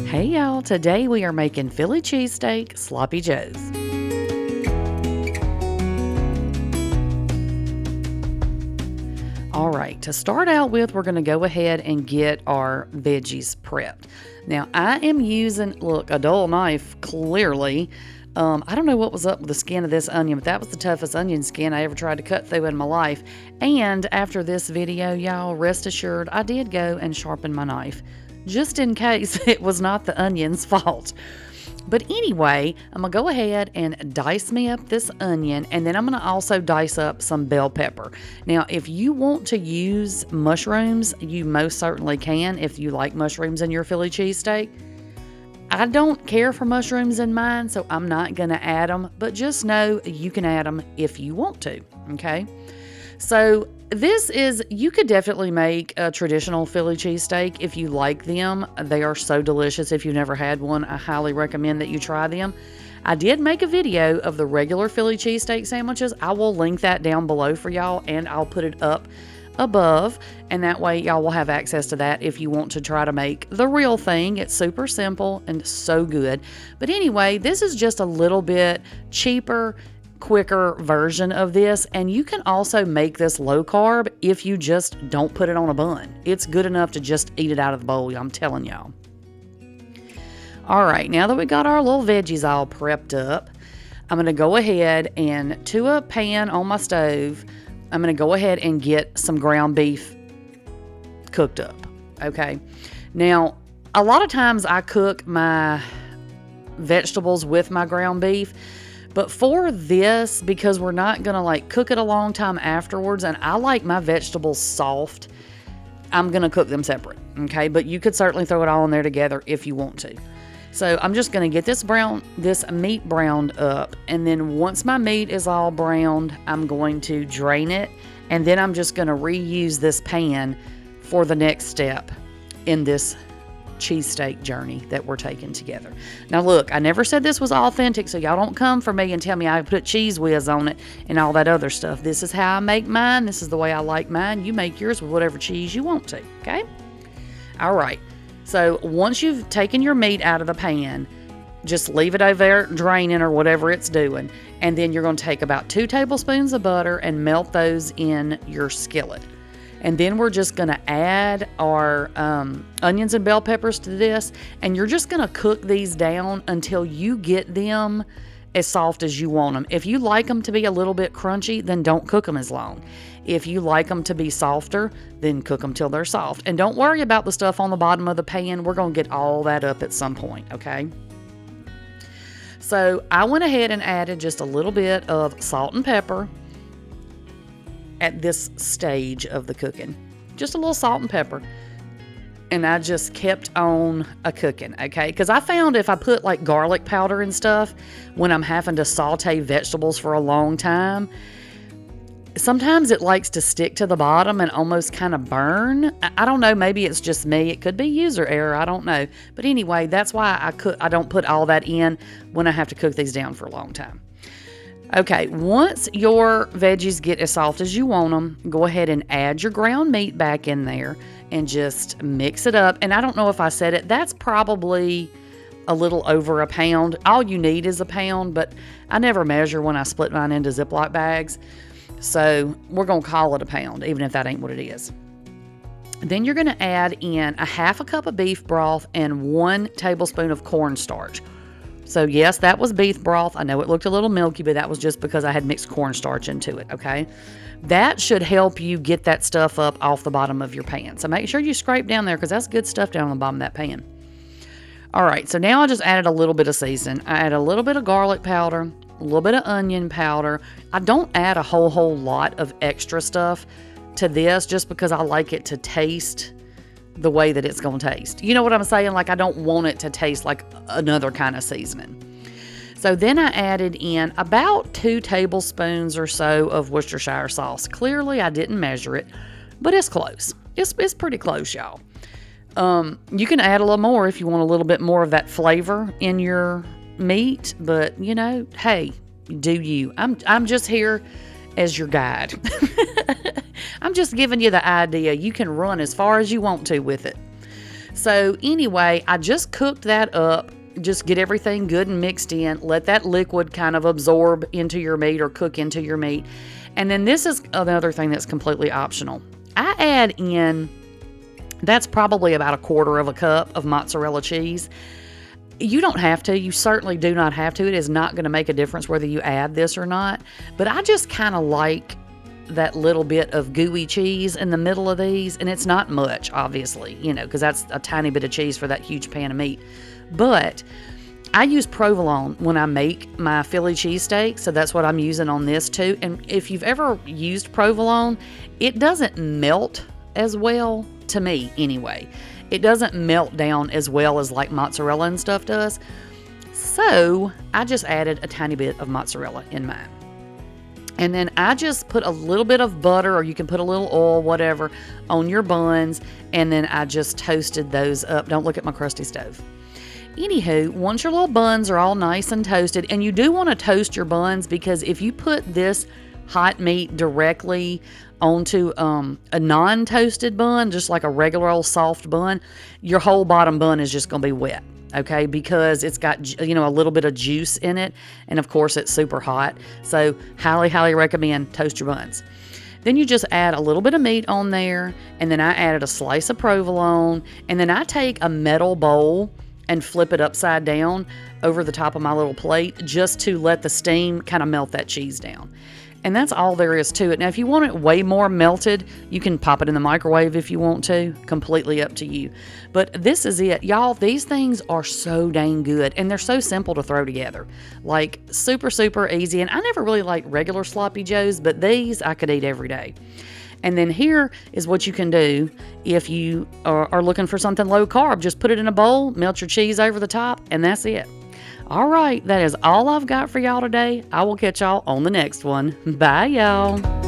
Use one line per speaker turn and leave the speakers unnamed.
Hey y'all, today we are making Philly cheesesteak sloppy joes. All right, to start out with, we're going to go ahead and get our veggies prepped. Now, I am using, look, a dull knife, clearly. I don't know what was up with the skin of this onion, but that was the toughest onion skin I ever tried to cut through in my life. And after this video, y'all, rest assured, I did go and sharpen my knife, just in case it was not the onion's fault. But anyway, I'm going to go ahead and dice me up this onion, and then I'm going to also dice up some bell pepper. Now, if you want to use mushrooms, you most certainly can if you like mushrooms in your Philly cheesesteak. I don't care for mushrooms in mine, so I'm not going to add them, but just know you can add them if you want to, okay? So you could definitely make a traditional Philly cheesesteak if you like them. They are so delicious. If you've never had one, I highly recommend that you try them. I did make a video of the regular Philly cheesesteak sandwiches. I will link that down below for y'all, and I'll put it up above, and that way y'all will have access to that if you want to try to make the real thing. It's super simple and so good. But anyway, this is just a little bit cheaper, quicker version of this, and you can also make this low carb if you just don't put it on a bun. It's good enough to just eat it out of the bowl, I'm telling y'all. All right, now that we got our little veggies all prepped up, I'm going to go ahead and to a pan on my stove, I'm going to go ahead and get some ground beef cooked up, okay? Now, a lot of times I cook my vegetables with my ground beef, but for this, because we're not going to like cook it a long time afterwards, and I like my vegetables soft, I'm going to cook them separate, okay? But you could certainly throw it all in there together if you want to. So I'm just going to get this meat browned up, and then once my meat is all browned, I'm going to drain it, and then I'm just going to reuse this pan for the next step in this cheesesteak journey that we're taking together. Now look, I never said this was authentic, so y'all don't come for me and tell me I put cheese whiz on it and all that other stuff. This is how I make mine. This is the way I like mine. You make yours with whatever cheese you want to, okay? All right. So once you've taken your meat out of the pan, just leave it over there draining or whatever it's doing. And then you're going to take about 2 tablespoons of butter and melt those in your skillet. And then we're just going to add our onions and bell peppers to this. And you're just going to cook these down until you get them as soft as you want them. If you like them to be a little bit crunchy, then don't cook them as long. If you like them to be softer, then cook them till they're soft. And don't worry about the stuff on the bottom of the pan. We're going to get all that up at some point, okay? So I went ahead and added just a little bit of salt and pepper at this stage of the cooking. Just a little salt and pepper. And I just kept on cooking, okay? Because I found if I put like garlic powder and stuff, when I'm having to saute vegetables for a long time, sometimes it likes to stick to the bottom and almost kind of burn. I don't know, maybe it's just me. It could be user error, I don't know. But anyway, that's why I don't put all that in when I have to cook these down for a long time. Okay, once your veggies get as soft as you want them, go ahead and add your ground meat back in there and just mix it up. And I don't know if I said it, that's probably a little over a pound. All you need is a pound, but I never measure when I split mine into Ziploc bags. So we're going to call it a pound, even if that ain't what it is. Then you're going to add in a 1/2 cup of beef broth and 1 tablespoon of cornstarch. So yes, that was beef broth. I know it looked a little milky, but that was just because I had mixed cornstarch into it, okay? That should help you get that stuff up off the bottom of your pan. So make sure you scrape down there because that's good stuff down on the bottom of that pan. All right, so now I just added a little bit of seasoning. I added a little bit of garlic powder, a little bit of onion powder. I don't add a whole lot of extra stuff to this just because I like it to taste the way that it's going to taste. You know what I'm saying? Like I don't want it to taste like another kind of seasoning. So then I added in about 2 tablespoons or so of Worcestershire sauce. Clearly I didn't measure it, but it's close. It's pretty close, y'all. You can add a little more if you want a little bit more of that flavor in your meat, but you know, hey, do you. I'm just here as your guide. I'm just giving you the idea. You can run as far as you want to with it. So anyway, I just cooked that up. Just get everything good and mixed in. Let that liquid kind of absorb into your meat or cook into your meat. And then this is another thing that's completely optional. I add in, that's probably about a quarter of a cup of mozzarella cheese. You don't have to. You certainly do not have to. It is not going to make a difference whether you add this or not. But I just kind of like that little bit of gooey cheese in the middle of these. And it's not much, obviously, because that's a tiny bit of cheese for that huge pan of meat. But I use provolone when I make my Philly cheesesteak, so that's what I'm using on this too. And if you've ever used provolone, it doesn't melt as well, to me anyway. It doesn't melt down as well as like mozzarella and stuff does. So I just added a tiny bit of mozzarella in mine. And then I just put a little bit of butter, or you can put a little oil, whatever, on your buns. And then I just toasted those up. Don't look at my crusty stove. Anywho, once your little buns are all nice and toasted, and you do want to toast your buns, because if you put this hot meat directly onto a non-toasted bun, just like a regular old soft bun, your whole bottom bun is just going to be wet, okay? Because it's got, a little bit of juice in it, and of course it's super hot. So highly, highly recommend toast your buns. Then you just add a little bit of meat on there, and then I added a slice of provolone, and then I take a metal bowl and flip it upside down over the top of my little plate just to let the steam kind of melt that cheese down. And that's all there is to it. Now, if you want it way more melted, you can pop it in the microwave if you want to. Completely up to you. But this is it. Y'all, these things are so dang good. And they're so simple to throw together. Like, super, super easy. And I never really liked regular sloppy joes, but these I could eat every day. And then here is what you can do if you are looking for something low carb. Just put it in a bowl, melt your cheese over the top, and that's it. All right, that is all I've got for y'all today. I will catch y'all on the next one. Bye, y'all.